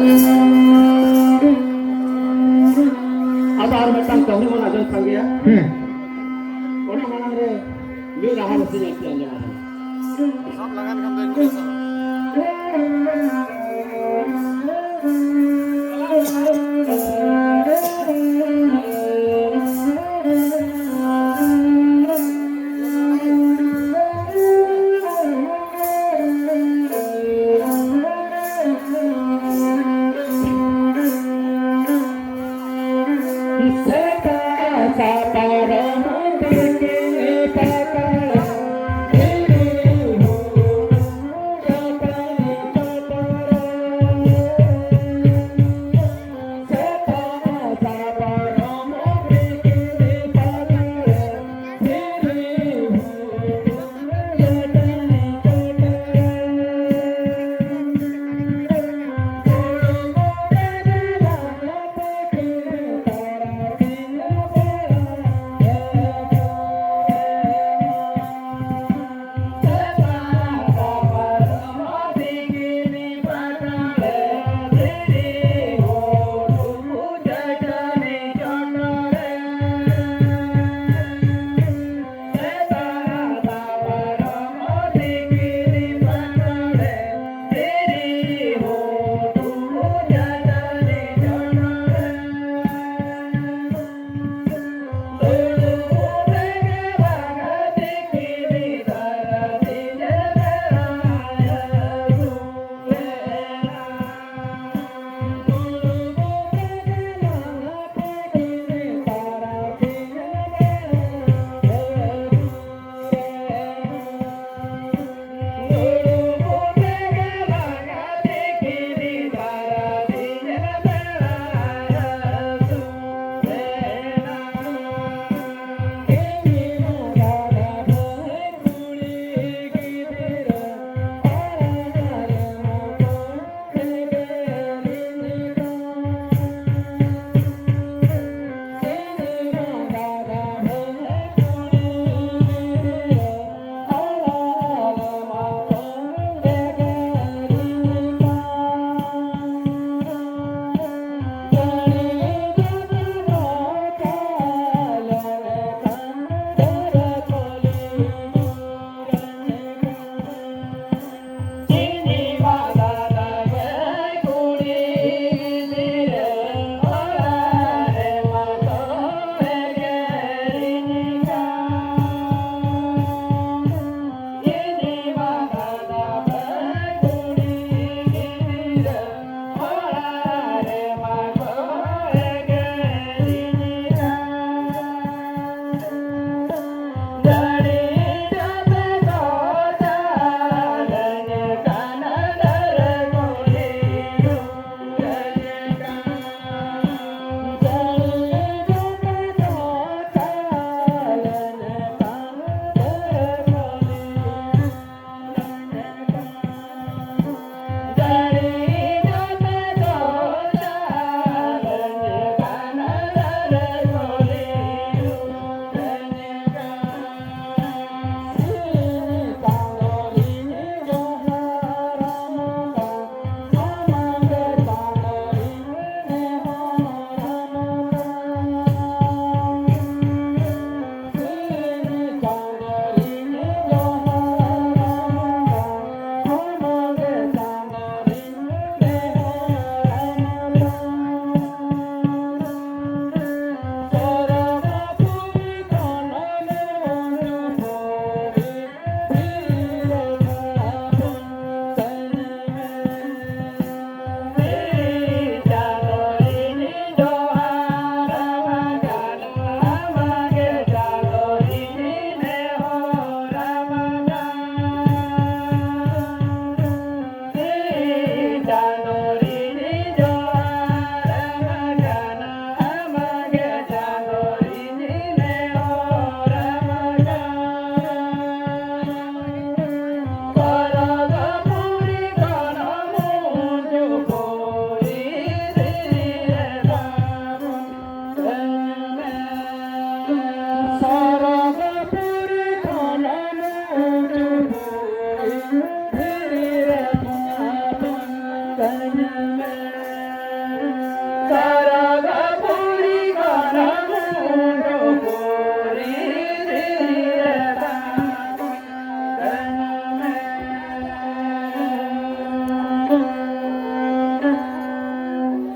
अब आर मैं तंग कहने वाला जन संगया कोना माना रे मी रहा नसी जाती अंजन सब लगान कम देख के सब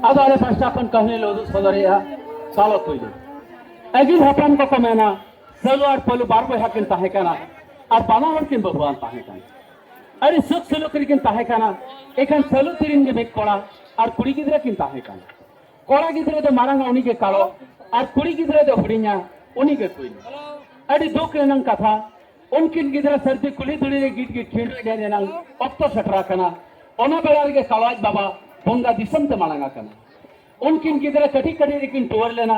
अब आले पांचटा अपन कहने लो सदरिया सालो तुझे अगिल हपन को मेना सलो और पलू बार बहा किन ताहे कना और बाना हर किन भगवान ताहे कना अरे सुख सलो करी किन ताहे कना एखन सलो तिरिन के बेक कोड़ा और कुड़ी गिदरा किन ताहे कना कोड़ा गिदरा तो मारांगा उन्हीं के कालो और कुड़ी गिदरा तो हुड़िया उन्हीं के कोई अरे दो केनंग कथा उनकिन गिदरा सर्दी कुली दुली रे गीत गीत खींच ले नेनंग अक्तो सटरा कना ओना बेलार के कालाज बाबा बोंगा दिसम ते मारांगा कना उनकिन गिदरा कटी कटी लेकिन टोर लेना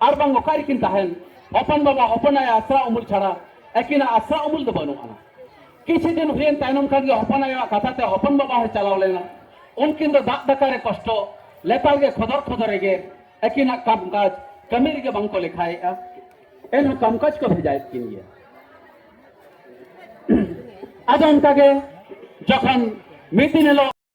और बांग ओकारी किन ताहेन हपन बाबा हपन आया आसरा उमुल छड़ा एकिना आसरा उमुल दो बनु आना किसी दिन हुएन तायनम खान के हपन आया कथा ते हपन बाबा है चलाव लेना उनकिन तो दाग दकारे कष्टो लेताल के खदर खदर गे एकिना कामकाज कमीर के बंको लिखाएगा एन कामकाज को भेजाए किन गया आज उनका के जखन मीटिंग लो